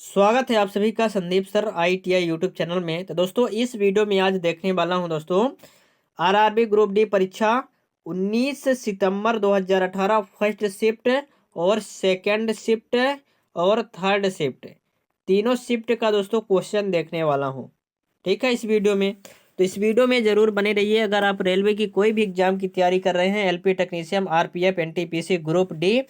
स्वागत है आप सभी का Sandeep sir ITI YouTube channel में। तो दोस्तों इस वीडियो में आज देखने वाला हूं दोस्तों आरआरबी ग्रुप डी परीक्षा 19 सितंबर 2018 फर्स्ट शिफ्ट और सेकंड शिफ्ट और थर्ड शिफ्ट तीनों शिफ्ट का दोस्तों क्वेश्चन देखने वाला हूं। ठीक है इस वीडियो में। तो इस वीडियो में जरूर बने रहिए। अगर आप रेलवे की कोई भी एग्जाम की तैयारी कर रहे हैं, LP technician, RPF, NTPC group D,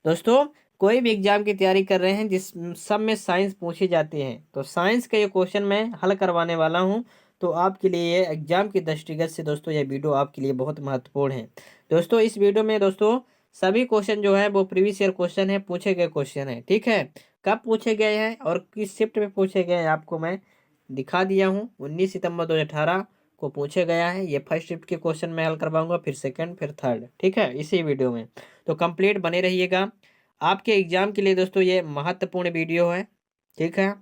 दोस्तों कोई भी एग्जाम की तैयारी कर रहे हैं जिस सब में साइंस पूछी जाती है, तो साइंस का ये क्वेश्चन मैं हल करवाने वाला हूं। तो आपके लिए ये एग्जाम की दृष्टिगत से दोस्तों ये वीडियो आपके लिए बहुत महत्वपूर्ण है। दोस्तों इस वीडियो में दोस्तों सभी क्वेश्चन जो है वो प्रीवियस ईयर क्वेश्चन है, पूछे गए क्वेश्चन है। ठीक है, कब पूछे गए हैं और किस शिफ्ट में पूछे गए हैं आपको मैं दिखा दिया हूँ। 19 सितंबर 2018 को पूछे गया है। ये फर्स्ट शिफ्ट के क्वेश्चन मैं हल करवाऊंगा, फिर सेकंड, फिर थर्ड। ठीक है, इसी वीडियो में तो कंप्लीट बने रहिएगा। आपके एग्जाम के लिए दोस्तों ये महत्वपूर्ण वीडियो है। ठीक है,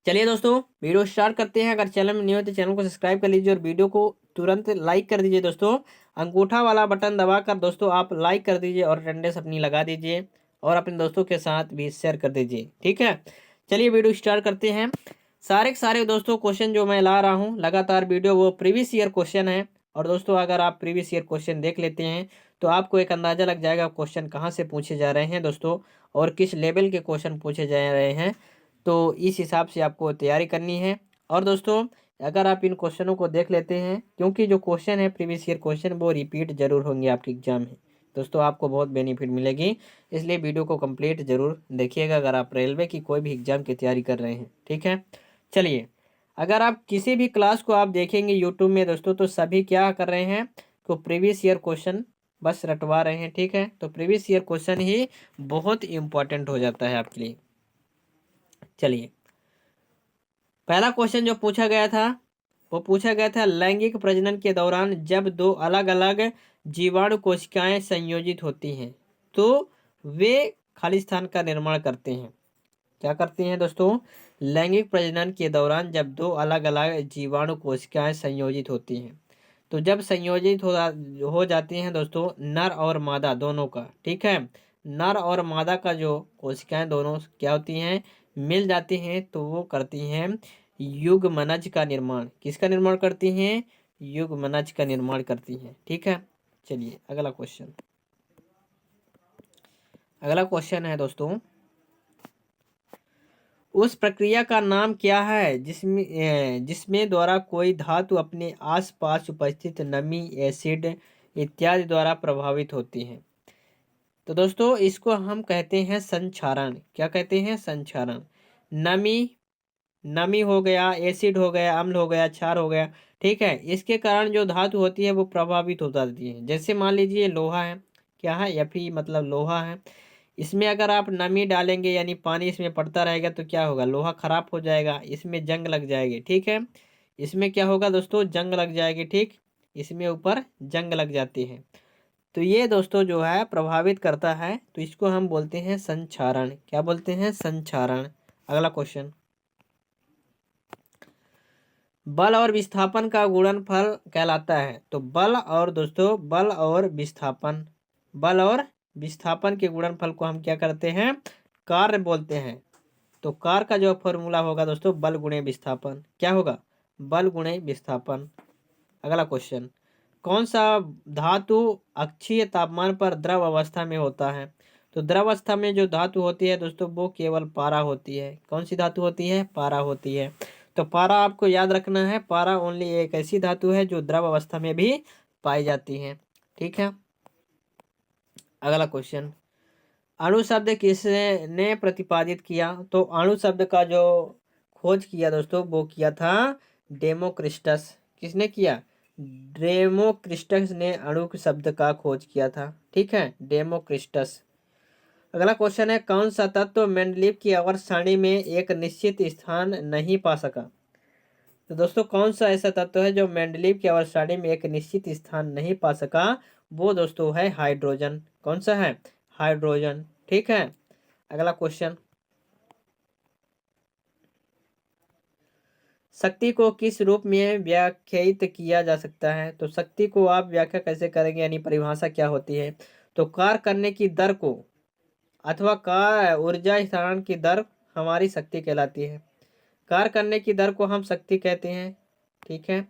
चलिए दोस्तों वीडियो स्टार्ट करते हैं। अगर चैनल में न्यू है तो चैनल को सब्सक्राइब कर लीजिए और वीडियो को तुरंत लाइक कर दीजिए। दोस्तों अंगूठा वाला बटन दबाकर दोस्तों आप लाइक कर दीजिए और अटेंडेंस अपनी लगा दीजिए और अपने दोस्तों के साथ भी शेयर कर दीजिए। ठीक है, चलिए वीडियो स्टार्ट करते हैं। सारे के सारे दोस्तों क्वेश्चन जो मैं ला रहा हूँ लगातार वीडियो, वो प्रीवियस ईयर क्वेश्चन है। और दोस्तों अगर आप प्रीवियस ईयर क्वेश्चन देख लेते हैं तो आपको एक अंदाजा लग जाएगा क्वेश्चन कहाँ से पूछे जा रहे हैं दोस्तों, और किस लेवल के क्वेश्चन पूछे जा रहे हैं। तो इस हिसाब से आपको तैयारी करनी है। और दोस्तों अगर आप इन क्वेश्चनों को देख लेते हैं, क्योंकि जो क्वेश्चन है प्रीवियस ईयर क्वेश्चन वो रिपीट जरूर होंगे आपके एग्जाम में, दोस्तों आपको बहुत बेनिफिट मिलेगी। इसलिए वीडियो को कंप्लीट जरूर देखिएगा अगर आप रेलवे की कोई भी एग्जाम की तैयारी कर रहे हैं। ठीक है, चलिए अगर आप किसी भी क्लास को आप देखेंगे यूट्यूब में दोस्तों, तो सभी क्या कर रहे हैं तो प्रीवियस ईयर क्वेश्चन बस रटवा रहे हैं। ठीक है, तो प्रीवियस ईयर क्वेश्चन ही बहुत इंपॉर्टेंट हो जाता है आपके लिए। चलिए पहला क्वेश्चन जो पूछा गया था वो पूछा गया था लैंगिक प्रजनन के दौरान जब दो अलग अलग जीवाणु कोशिकाएं संयोजित होती हैं तो वे खाली स्थान का निर्माण करते हैं। क्या करते हैं दोस्तों? लैंगिक प्रजनन के दौरान जब दो अलग अलग जीवाणु कोशिकाएं संयोजित होती हैं, तो जब संयोजित हो जाती हैं दोस्तों नर और मादा दोनों का, ठीक है, नर और मादा का जो कोशिकाएं दोनों क्या होती हैं, मिल जाती हैं, तो वो करती हैं युग्मनज का निर्माण। किसका निर्माण करती हैं? युग्मनज का निर्माण करती हैं। ठीक है, चलिए अगला क्वेश्चन है दोस्तों, उस प्रक्रिया का नाम क्या है जिसमें द्वारा कोई धातु अपने आसपास उपस्थित नमी, एसिड इत्यादि द्वारा प्रभावित होती है? तो दोस्तों इसको हम कहते हैं संक्षारण। क्या कहते हैं? संक्षारण। नमी, नमी हो गया, एसिड हो गया, अम्ल हो गया, क्षार हो गया। ठीक है, इसके कारण जो धातु होती है वो प्रभावित हो जाती है। जैसे मान लीजिए लोहा है, क्या है? Fe मतलब लोहा है। इसमें अगर आप नमी डालेंगे यानी पानी इसमें पड़ता रहेगा तो क्या होगा? लोहा खराब हो जाएगा, इसमें जंग लग जाएगी। ठीक है, इसमें क्या होगा दोस्तों? जंग लग जाएगी। ठीक, इसमें ऊपर जंग लग जाती है, तो ये दोस्तों जो है प्रभावित करता है, तो इसको हम बोलते हैं संक्षारण। क्या बोलते हैं? संक्षारण। अगला क्वेश्चन, बल और विस्थापन का गुणनफल कहलाता है। तो बल और दोस्तों बल और विस्थापन, बल और विस्थापन के गुणनफल को हम क्या करते हैं? कार्य बोलते हैं। तो कार्य का जो फॉर्मूला होगा दोस्तों बल गुणे विस्थापन। क्या होगा? बल गुणे विस्थापन। अगला क्वेश्चन, कौन सा धातु अक्षीय तापमान पर द्रव अवस्था में होता है? तो द्रव अवस्था में जो धातु होती है दोस्तों वो केवल पारा होती है। कौन सी धातु होती है? पारा होती है। तो पारा आपको याद रखना है, पारा ओनली एक ऐसी धातु है जो द्रव अवस्था में भी पाई जाती है। ठीक है, अगला क्वेश्चन, अणु शब्द किसने प्रतिपादित किया? तो अणु शब्द का जो खोज किया दोस्तों वो किया था डेमोक्रिस्टस। किसने किया? डेमोक्रिस्टस ने अणु शब्द का खोज किया था। ठीक है, डेमोक्रिस्टस। अगला क्वेश्चन है, कौन सा तत्व मेंडलीव की आवर्त सारणी में एक निश्चित स्थान नहीं पा सका? तो दोस्तों कौन सा ऐसा तत्व है जो मेंडलीव की आवर्त सारणी में एक निश्चित स्थान नहीं पा सका? वो दोस्तों है हाइड्रोजन। कौन सा है? हाइड्रोजन। ठीक है, अगला क्वेश्चन, शक्ति को किस रूप में व्याख्यायित किया जा सकता है? तो शक्ति को आप व्याख्या कैसे करेंगे, यानी परिभाषा क्या होती है? तो कार्य करने की दर को अथवा कार्य ऊर्जा स्थानांतरण की दर हमारी शक्ति कहलाती है। कार्य करने की दर को हम शक्ति कहते हैं, ठीक है।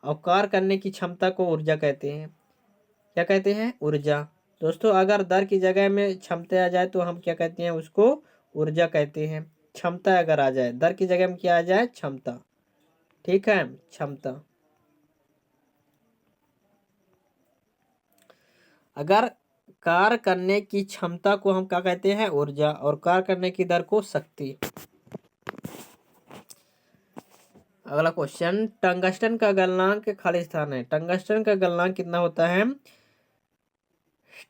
और कार्य करने की क्षमता को ऊर्जा कहते हैं। क्या कहते हैं? ऊर्जा। दोस्तों अगर दर की जगह में क्षमता आ जाए तो हम क्या कहते हैं? उसको ऊर्जा कहते हैं। क्षमता अगर आ जाए, दर की जगह में क्या आ जाए? क्षमता, ठीक है, क्षमता। अगर कार्य करने की क्षमता को हम क्या कहते हैं? ऊर्जा। और कार्य करने की दर को शक्ति। अगला क्वेश्चन, टंगस्टन का गलनांक खाली स्थान है। टंगस्टन का गलनांक कितना होता है?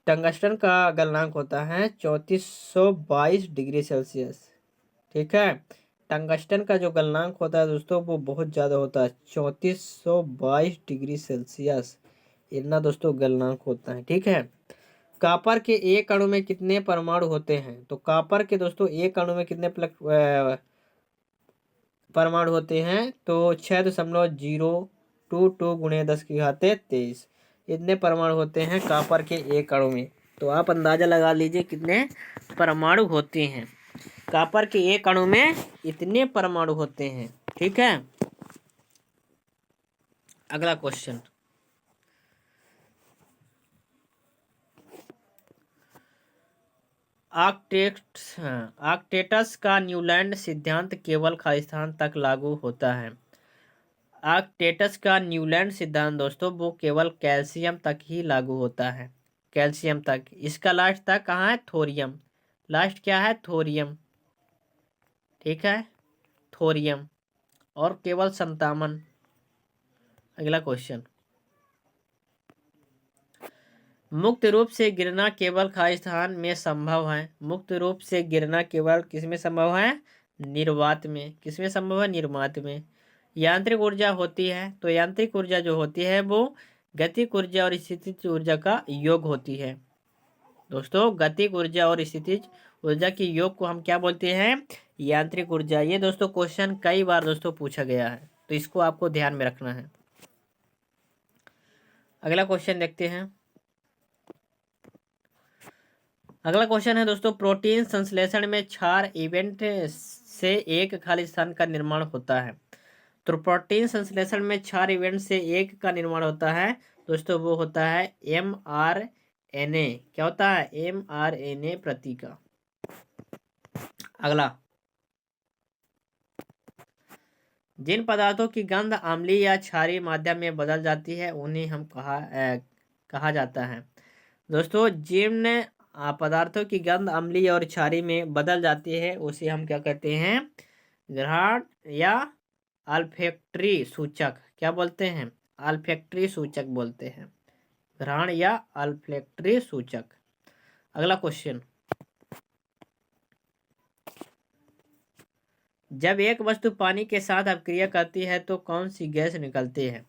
टंगस्टन का गलनांक होता है 3422 डिग्री सेल्सियस, ठीक है। टंगस्टन का जो गलनांक होता है दोस्तों वो बहुत ज़्यादा होता है, 3422 डिग्री सेल्सियस इतना दोस्तों गलनांक होता है, ठीक है। कॉपर के एक अणु में कितने परमाणु होते हैं? तो कॉपर के दोस्तों एक अणु में कितने परमाणु होते हैं? तो 6.022 गुणे 10⁻23 इतने परमाणु होते हैं कॉपर के एक अणु में। तो आप अंदाजा लगा लीजिए कितने परमाणु होते हैं। कॉपर के एक अणु में इतने परमाणु होते हैं, ठीक है। अगला क्वेश्चन, आर्कटेटस का न्यूलैंड सिद्धांत केवल खालिस्तान तक लागू होता है। आर्कटेटस का न्यूलैंड सिद्धांत दोस्तों वो केवल कैल्शियम तक ही लागू होता है, कैल्शियम तक। इसका लास्ट तक कहाँ है? थोरियम। लास्ट क्या है? थोरियम, ठीक है, थोरियम। और केवल 57। अगला क्वेश्चन, मुक्त रूप से गिरना केवल खालिस्तान में संभव है। मुक्त रूप से गिरना केवल किसमें संभव है? निर्वात में। किसमें संभव है? निर्वात में। यांत्रिक ऊर्जा होती है, तो यांत्रिक ऊर्जा जो होती है वो गतिक ऊर्जा और स्थितिज ऊर्जा का योग होती है। दोस्तों गतिक ऊर्जा और स्थितिज ऊर्जा के योग को हम क्या बोलते हैं? यांत्रिक ऊर्जा। ये दोस्तों क्वेश्चन कई बार दोस्तों पूछा गया है, तो इसको आपको ध्यान में रखना है। अगला क्वेश्चन देखते हैं। अगला क्वेश्चन है दोस्तों, प्रोटीन संश्लेषण में क्षार इवेंट से एक खाली स्थान का निर्माण होता है। तो प्रोटीन संश्लेषण में क्षार इवेंट से एक का निर्माण होता है दोस्तों, वो होता है mRNA। क्या होता है? mRNA प्रतीका। अगला, जिन पदार्थों की गंध अम्लीय या क्षारीय माध्यम में बदल जाती है उन्हें हम कहा जाता है। दोस्तों जिन पदार्थों की गंध अम्लीय और क्षारीय में बदल जाती है उसे हम क्या कहते हैं? घ्राण या अल्फैक्टरी सूचक। क्या बोलते हैं? अल्फैक्टरी सूचक बोलते हैं। घ्राण या अल्फैक्टरी सूचक। अगला क्वेश्चन, जब एक वस्तु पानी के साथ अभिक्रिया करती है तो कौन सी गैस निकलती है?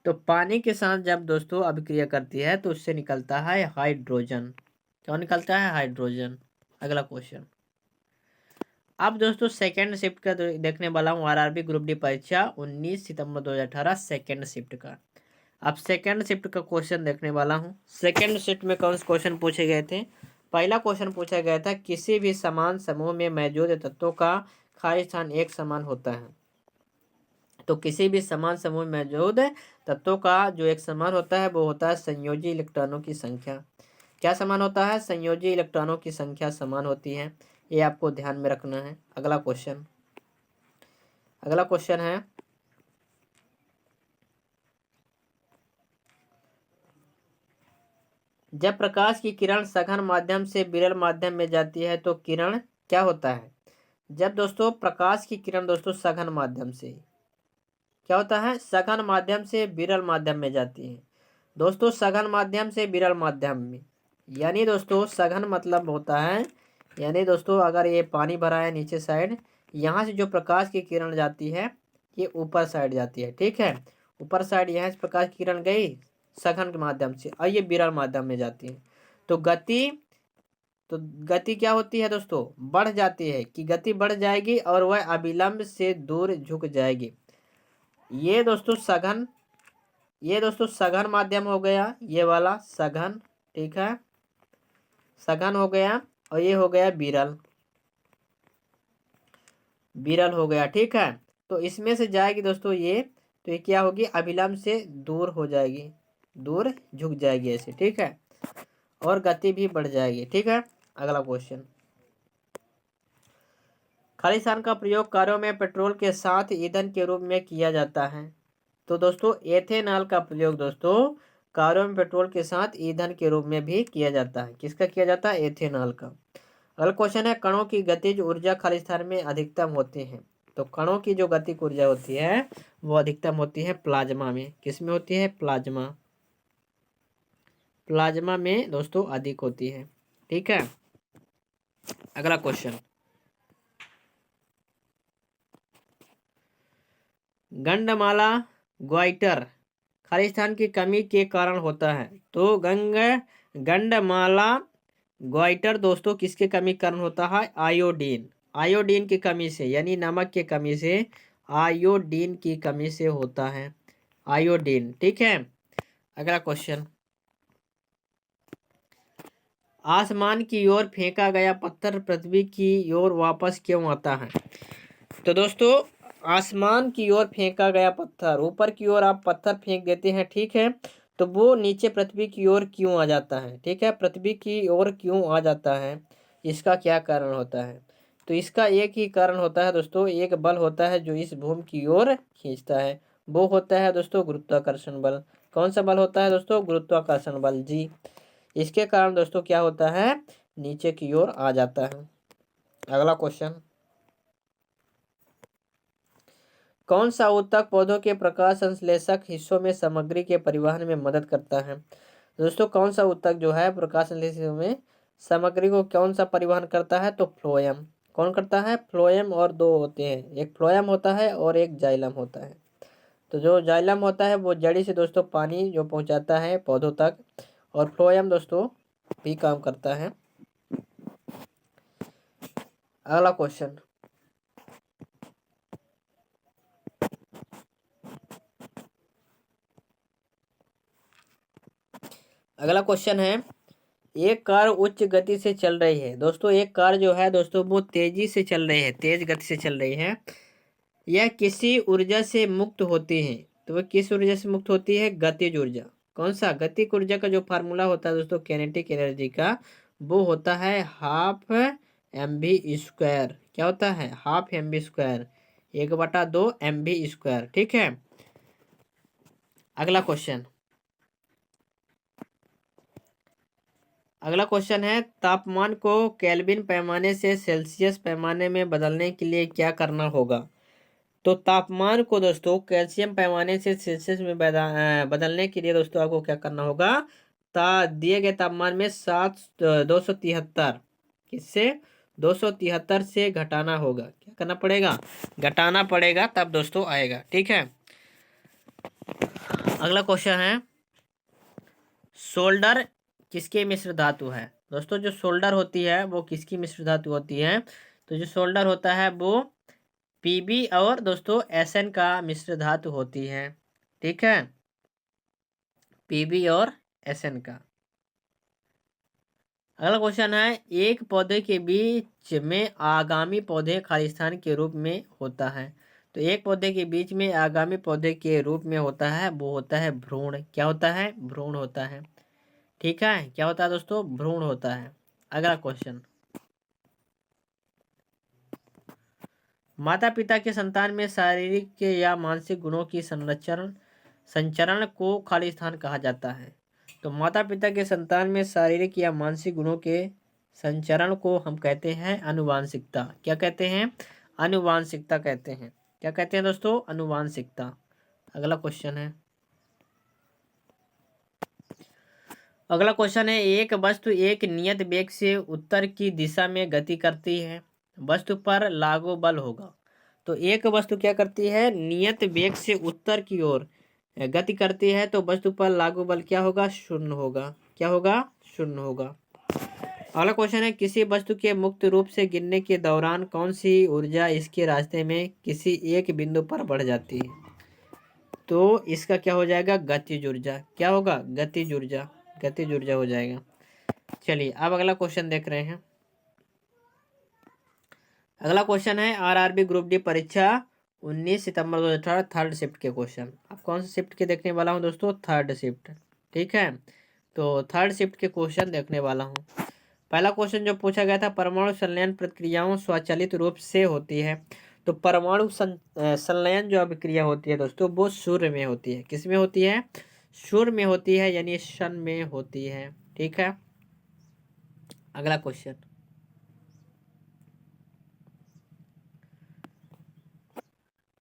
तो पानी के साथ जब दोस्तों अभिक्रिया करती है तो उससे निकलता है हाइड्रोजन। क्या निकलता है? हाइड्रोजन। अगला क्वेश्चन, अब दोस्तों सेकेंड शिफ्ट का देखने वाला हूँ, आरआरबी ग्रुप डी परीक्षा 19 सितंबर 2018 सेकेंड शिफ्ट का। अब सेकेंड शिफ्ट का क्वेश्चन देखने वाला हूँ। सेकेंड शिफ्ट में कौन से क्वेश्चन पूछे गए थे? पहला क्वेश्चन पूछा गया था, किसी भी समान समूह में मौजूद तत्वों का खाली स्थान एक समान होता है। तो किसी भी समान समूह में मौजूद तत्वों का जो एक समान होता है वो होता है संयोजी इलेक्ट्रॉनों की संख्या। क्या समान होता है? संयोजी इलेक्ट्रॉनों की संख्या समान होती है, ये आपको ध्यान में रखना है। अगला क्वेश्चन, अगला क्वेश्चन है, जब प्रकाश की किरण सघन माध्यम से विरल माध्यम में जाती है तो किरण क्या होता है? जब दोस्तों प्रकाश की किरण दोस्तों सघन माध्यम से क्या होता है? सघन माध्यम से विरल माध्यम में जाती है। दोस्तों सघन माध्यम से विरल माध्यम में, यानी दोस्तों सघन मतलब होता है, यानी दोस्तों अगर ये पानी भरा है नीचे साइड, यहाँ से जो प्रकाश की किरण जाती है ये ऊपर साइड जाती है, ठीक है। ऊपर साइड यहाँ से प्रकाश की किरण गई सघन के माध्यम से और ये विरल माध्यम में जाती है। तो गति क्या होती है दोस्तों? बढ़ जाती है, कि गति बढ़ जाएगी और वह अविलंब से दूर झुक जाएगी। ये दोस्तों सघन माध्यम हो गया, ये वाला सघन, ठीक है, सघन हो गया। और ये हो गया विरल। विरल हो गया, ठीक है। तो इसमें से जाएगी दोस्तों ये, तो ये क्या होगी, अभिलंब से दूर हो जाएगी, दूर झुक जाएगी ऐसे, ठीक है, और गति भी बढ़ जाएगी, ठीक है। अगला क्वेश्चन, खालिस्तान का प्रयोग कारों में पेट्रोल के साथ ईंधन के रूप में किया जाता है। तो दोस्तों एथेनॉल का प्रयोग दोस्तों कारों में पेट्रोल के साथ ईंधन के रूप में भी किया जाता है। किसका किया जाता है, एथेनॉल का। अगला क्वेश्चन है, कणों की गतिज ऊर्जा खालिस्तान में अधिकतम होती है। तो कणों की जो गतिज ऊर्जा होती है वो अधिकतम होती है प्लाज्मा में। किस में होती है, प्लाज्मा, प्लाज्मा में दोस्तों अधिक होती है, ठीक है। अगला क्वेश्चन, गंडमाला ग्वाइटर खालिस्तान की कमी के कारण होता है। तो गंडमाला ग्वाइटर दोस्तों किसके कमी के कारण होता है, आयोडीन, आयोडीन की कमी से, यानी नमक की कमी से, आयोडीन की कमी से होता है, आयोडीन, ठीक है। अगला क्वेश्चन, आसमान की ओर फेंका गया पत्थर पृथ्वी की ओर वापस क्यों आता है। तो दोस्तों आसमान की ओर फेंका गया पत्थर, ऊपर की ओर आप पत्थर फेंक देते हैं, ठीक है, तो वो नीचे पृथ्वी की ओर क्यों आ जाता है, ठीक है, पृथ्वी की ओर क्यों आ जाता है, इसका क्या कारण होता है। तो इसका एक ही कारण होता है दोस्तों, एक बल होता है जो इस भूमि की ओर खींचता है, वो होता है दोस्तों गुरुत्वाकर्षण बल। कौन सा बल होता है दोस्तों, गुरुत्वाकर्षण बल जी। इसके कारण दोस्तों क्या होता है, नीचे की ओर आ जाता है। अगला क्वेश्चन, कौन सा ऊतक पौधों के प्रकाश संश्लेषक हिस्सों में सामग्री के परिवहन में मदद करता है। दोस्तों कौन सा ऊतक जो है प्रकाश संश्लेषक में सामग्री को कौन सा परिवहन करता है, तो फ्लोएम। कौन करता है, फ्लोएम, और दो होते हैं, एक फ्लोएम होता है और एक जाइलम होता है। तो जो जाइलम होता है वो जड़ी से दोस्तों पानी जो पहुंचाता है पौधों तक, और फ्लोएम दोस्तों भी काम करता है। अगला क्वेश्चन, अगला क्वेश्चन है, एक कार उच्च गति से चल रही है। दोस्तों एक कार जो है दोस्तों वो तेजी से चल रही है, तेज गति से चल रही है, यह किसी ऊर्जा से मुक्त होती है। तो वह किस ऊर्जा से मुक्त होती है, गतिज ऊर्जा। कौन सा, गतिज ऊर्जा का जो फार्मूला होता है दोस्तों कैनेटिक एनर्जी का, वो होता है हाफ mv²। क्या होता है, हाफ mv², 1/2 mv², ठीक है। अगला क्वेश्चन, अगला क्वेश्चन है, तापमान को केल्विन पैमाने से सेल्सियस पैमाने में बदलने के लिए क्या करना होगा। तो तापमान को दोस्तों कैल्शियम पैमाने से सेल्सियस में बदलने के लिए दोस्तों आपको क्या करना होगा, दिए गए तापमान में 273 किससे 273 से घटाना होगा। क्या करना पड़ेगा, घटाना पड़ेगा, तब दोस्तों आएगा, ठीक है। अगला क्वेश्चन है, सोल्डर किसके मिश्र धातु है। दोस्तों जो सोल्डर होती है वो किसकी मिश्र धातु होती है। तो जो सोल्डर होता है वो पीबी और दोस्तों एसएन का मिश्र धातु होती है, ठीक है, पीबी और एसएन का। अगला क्वेश्चन है, एक पौधे के बीच में आगामी पौधे खालिस्तान के रूप में होता है। तो एक पौधे के बीच में आगामी पौधे के रूप में होता है, वो होता है भ्रूण। क्या होता है, भ्रूण होता है, ठीक है। क्या होता है दोस्तों, भ्रूण होता है। अगला क्वेश्चन, माता पिता के संतान में शारीरिक या मानसिक गुणों की संचरण को खालिस्तान कहा जाता है। तो माता पिता के संतान में शारीरिक या मानसिक गुणों के संचरण को हम कहते हैं अनुवांशिकता। क्या कहते हैं, अनुवांशिकता कहते हैं। क्या कहते हैं दोस्तों, अनुवांशिकता। अगला क्वेश्चन है, अगला क्वेश्चन है, एक वस्तु एक नियत वेग से उत्तर की दिशा में गति करती है, वस्तु पर लागू बल होगा। तो एक वस्तु क्या करती है, नियत वेग से उत्तर की ओर गति करती है, तो वस्तु पर लागू बल क्या होगा, शून्य होगा। क्या होगा, शून्य होगा। अगला क्वेश्चन है, किसी वस्तु के मुक्त रूप से गिरने के दौरान कौन सी ऊर्जा इसके रास्ते में किसी एक बिंदु पर बढ़ जाती है। तो इसका क्या हो जाएगा, गतिज ऊर्जा। क्या होगा, गतिज ऊर्जा, गतिज ऊर्जा हो जाएगा। चलिए अब अगला क्वेश्चन देख रहे हैं, अगला क्वेश्चन है आरआरबी ग्रुप डी परीक्षा 19 सितंबर 2018 थर्ड शिफ्ट के क्वेश्चन। अब कौन से शिफ्ट के देखने वाला हूँ दोस्तों? Third shift. ठीक है, तो थर्ड शिफ्ट के क्वेश्चन देखने वाला हूँ। पहला क्वेश्चन जो पूछा गया था, परमाणु संलयन प्रक्रियाओं स्वचालित रूप से होती है। तो परमाणु संलयन जो अभिक्रिया होती है दोस्तों, वो सूर्य में होती है। किस में होती है? सूर्य में होती है, यानी सन में होती है। ठीक है, अगला क्वेश्चन,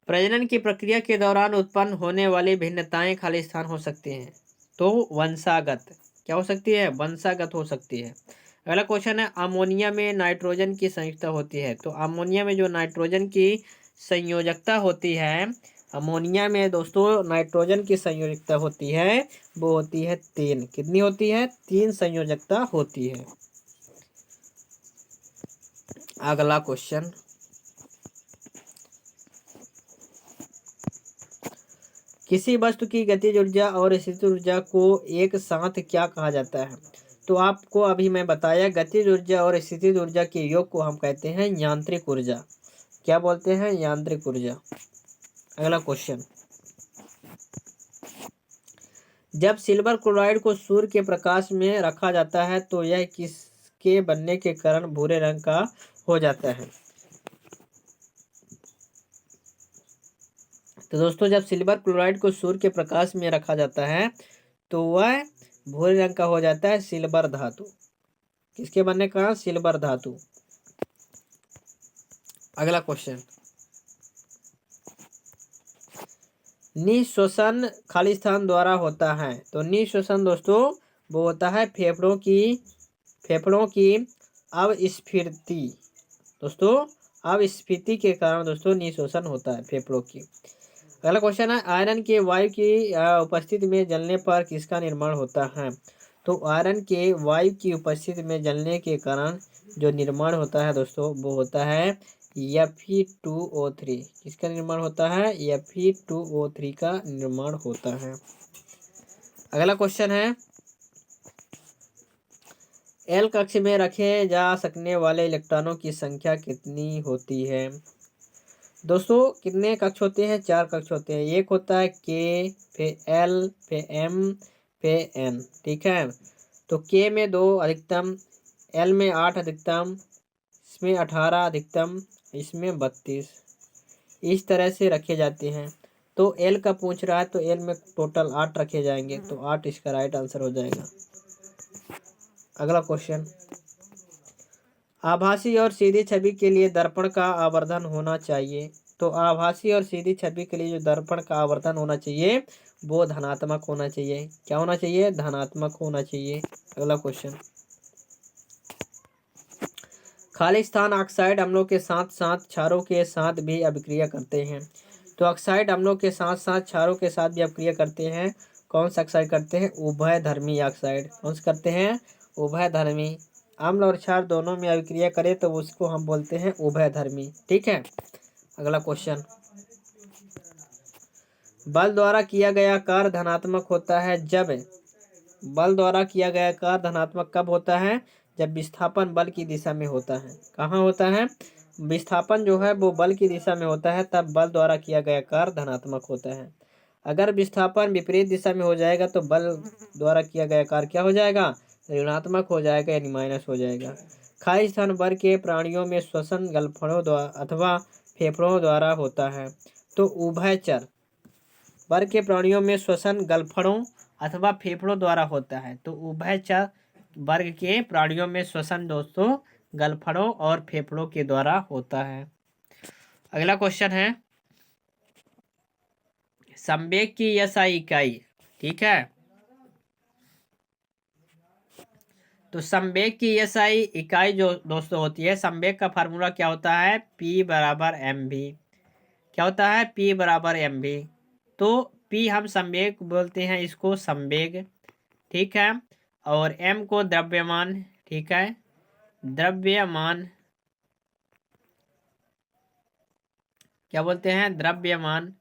प्रजनन की प्रक्रिया के दौरान उत्पन्न होने वाली भिन्नताएं खाली स्थान हो सकती हैं। तो वंशागत। क्या हो सकती है? वंशागत हो सकती है। अगला क्वेश्चन है, अमोनिया में नाइट्रोजन की संयुक्ता होती है। तो अमोनिया में जो नाइट्रोजन की संयोजकता होती है, अमोनिया में दोस्तों नाइट्रोजन की संयोजकता होती है, वो होती है 3। कितनी होती है? 3 संयोजकता होती है। अगला क्वेश्चन, किसी वस्तु की गतिज ऊर्जा और स्थितिज ऊर्जा को एक साथ क्या कहा जाता है? तो आपको अभी मैं बताया, गतिज ऊर्जा और स्थितिज ऊर्जा के योग को हम कहते हैं यांत्रिक ऊर्जा। क्या बोलते हैं? यांत्रिक ऊर्जा। अगला क्वेश्चन, जब सिल्वर क्लोराइड को सूर्य के प्रकाश में रखा जाता है तो यह किसके बनने के कारण भूरे रंग का हो जाता है? तो दोस्तों, जब सिल्वर क्लोराइड को सूर्य के प्रकाश में रखा जाता है तो वह भूरे रंग का हो जाता है, सिल्वर धातु। किसके बनने का? सिल्वर धातु। अगला क्वेश्चन, निःश्वसन खाली स्थान द्वारा होता है। तो निःश्वसन दोस्तों वो होता है फेफड़ों की अवस्फीति। दोस्तों अवस्फीति के कारण दोस्तों निःश्वसन होता है फेफड़ों की। अगला क्वेश्चन है, आयरन के वायु की उपस्थिति में जलने पर किसका निर्माण होता है? तो आयरन के वायु की उपस्थिति में जलने के कारण जो निर्माण होता है दोस्तों, वो होता है Fe2O3। किसका निर्माण होता है? Fe2O3 का निर्माण होता है। अगला क्वेश्चन है, एल कक्ष में रखे जा सकने वाले इलेक्ट्रॉनों की संख्या कितनी होती है? दोस्तों कितने कक्ष होते हैं? 4 कक्ष होते हैं। एक होता है के, फिर एल, फिर एम, फिर एन। ठीक है, तो के में 2 अधिकतम, एल में 8 अधिकतम, इसमें 18 अधिकतम, इसमें 32। इस तरह से रखे जाते हैं। तो एल का पूछ रहा है तो एल में टोटल 8 रखे जाएंगे, तो 8 इसका राइट आंसर हो जाएगा। अगला क्वेश्चन, आभासी और सीधी छवि के लिए दर्पण का आवर्धन होना चाहिए। तो आभासी और सीधी छवि के लिए जो दर्पण का आवर्धन होना चाहिए वो धनात्मक होना चाहिए। क्या होना चाहिए? धनात्मक होना चाहिए। अगला क्वेश्चन, खाली स्थान ऑक्साइड अम्लों के साथ साथ क्षारों के साथ भी अभिक्रिया करते हैं। तो ऑक्साइड अम्लों के साथ साथ क्षारों के साथ भी अभिक्रिया करते हैं। कौन सा ऑक्साइड करते हैं? उभयधर्मी ऑक्साइड। कौन से करते हैं? उभयधर्मी। अम्ल और क्षार दोनों में अभिक्रिया करे तो उसको हम बोलते हैं उभयधर्मी। ठीक है, अगला क्वेश्चन, बल द्वारा किया गया कार्य धनात्मक होता है जब, बल द्वारा किया गया कार्य धनात्मक कब होता है? जब विस्थापन बल की दिशा में होता है। कहाँ होता है? विस्थापन जो है वो बल की दिशा में होता है, तब बल द्वारा किया गया कार्य धनात्मक होता है। अगर विस्थापन विपरीत दिशा में हो जाएगा तो बल द्वारा किया गया कार्य क्या हो जाएगा? ऋणात्मक हो जाएगा, यानी माइनस हो जाएगा। खाली स्थान वर्ग के प्राणियों में श्वसन गलफड़ों द्वारा अथवा फेफड़ों द्वारा होता है। तो उभयचर वर्ग के प्राणियों में श्वसन गलफड़ों अथवा फेफड़ों द्वारा होता है। तो उभयचर वर्ग के प्राणियों में श्वसन दोस्तों गलफड़ों और फेफड़ों के द्वारा होता है। अगला क्वेश्चन है, संवेग की एसआई इकाई। ठीक है, तो संवेग की एसआई इकाई जो दोस्तों होती है, संवेग का फार्मूला क्या होता है? P बराबर mv। क्या होता है? P बराबर mv। तो P हम संवेग बोलते हैं, इसको संवेग। ठीक है, और m को द्रव्यमान। ठीक है, द्रव्यमान क्या बोलते हैं? द्रव्यमान।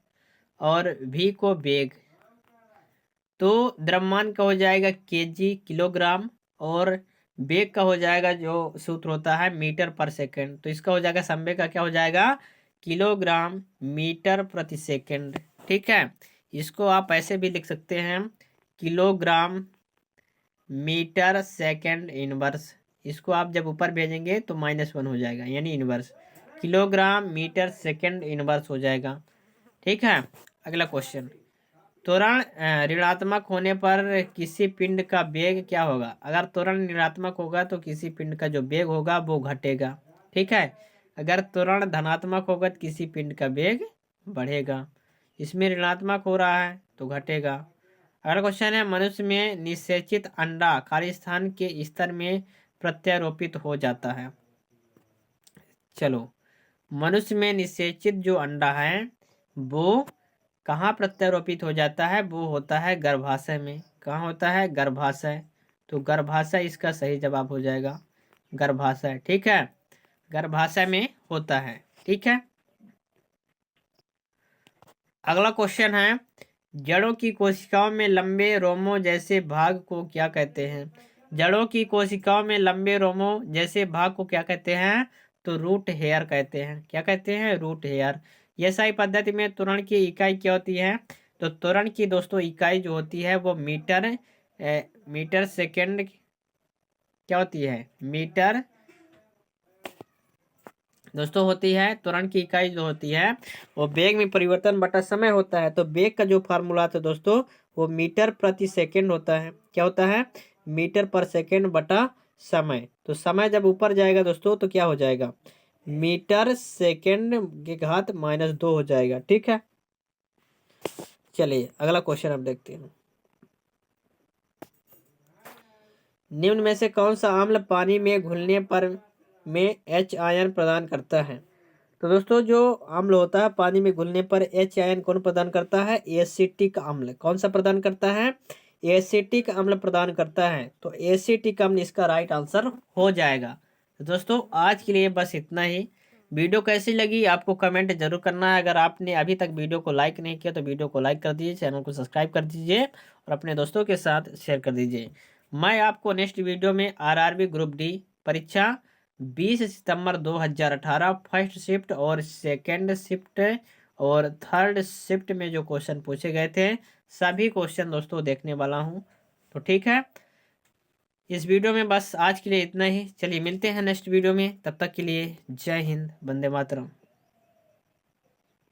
और v को वेग। तो द्रव्यमान का हो जाएगा kg, किलोग्राम, और बेग का हो जाएगा जो सूत्र होता है मीटर पर सेकंड, तो इसका हो जाएगा समय का क्या हो जाएगा किलोग्राम मीटर प्रति सेकंड। ठीक है, इसको आप ऐसे भी लिख सकते हैं किलोग्राम मीटर सेकंड इनवर्स। इसको आप जब ऊपर भेजेंगे तो -1 हो जाएगा, यानी inverse kilogram metre second inverse हो जाएगा। ठीक है, अगला क्वेश्चन, त्वरण ऋणात्मक होने पर किसी पिंड का वेग क्या होगा। अगर त्वरण ऋणात्मक होगा तो किसी पिंड का जो वेग होगा वो घटेगा। ठीक है, अगर त्वरण धनात्मक होगा तो किसी पिंड का वेग बढ़ेगा। इसमें ऋणात्मक हो रहा है तो घटेगा। अगला क्वेश्चन है, मनुष्य में निषेचित अंडा कार्यस्थान के स्तर में प्रत्यारोपित हो जाता है। चलो, मनुष्य में निषेचित जो अंडा है वो कहाँ प्रत्यारोपित हो जाता है, वो होता है गर्भाशय में। कहाँ होता है, गर्भाशय। तो गर्भाशय इसका सही जवाब हो जाएगा, गर्भाशय। ठीक है, गर्भाशय में होता है। ठीक है, अगला क्वेश्चन है, जड़ों की कोशिकाओं में लंबे रोमों जैसे भाग को क्या कहते हैं। जड़ों की कोशिकाओं में लंबे रोमों जैसे भाग को क्या कहते हैं, तो रूट हेयर कहते हैं। क्या कहते हैं, रूट हेयर। एसआई पद्धति में त्वरण की इकाई क्या होती है, तो त्वरण की दोस्तों इकाई जो होती है वो मीटर सेकेंड क्या होती है, मीटर दोस्तों होती है। त्वरण की इकाई जो होती है वो वेग में परिवर्तन बटा समय होता है। तो वेग का जो फार्मूला था दोस्तों वो मीटर प्रति सेकंड होता है। क्या होता है, मीटर पर सेकंड बटा समय। तो समय जब ऊपर जाएगा दोस्तों तो क्या हो जाएगा, मीटर सेकंड के घात -2 हो जाएगा। ठीक है, चलिए अगला क्वेश्चन हम देखते हैं। निम्न में से कौन सा अम्ल पानी में घुलने पर में H आयन प्रदान करता है। तो दोस्तों जो अम्ल होता है पानी में घुलने पर H आयन कौन प्रदान करता है, एसिटिक अम्ल। कौन सा प्रदान करता है, एसिटिक अम्ल प्रदान करता है। तो एसिटिक अम्ल इसका राइट आंसर हो जाएगा। तो दोस्तों आज के लिए बस इतना ही। वीडियो कैसी लगी आपको कमेंट जरूर करना है। अगर आपने अभी तक वीडियो को लाइक नहीं किया तो वीडियो को लाइक कर दीजिए, चैनल को सब्सक्राइब कर दीजिए और अपने दोस्तों के साथ शेयर कर दीजिए। मैं आपको नेक्स्ट वीडियो में आरआरबी ग्रुप डी परीक्षा 20 सितंबर 2018 फर्स्ट शिफ्ट और सेकेंड शिफ्ट और थर्ड शिफ्ट में जो क्वेश्चन पूछे गए थे सभी क्वेश्चन दोस्तों देखने वाला हूं। तो ठीक है, इस वीडियो में बस आज के लिए इतना ही। चलिए मिलते हैं नेक्स्ट वीडियो में, तब तक के लिए जय हिंद, वंदे मातरम।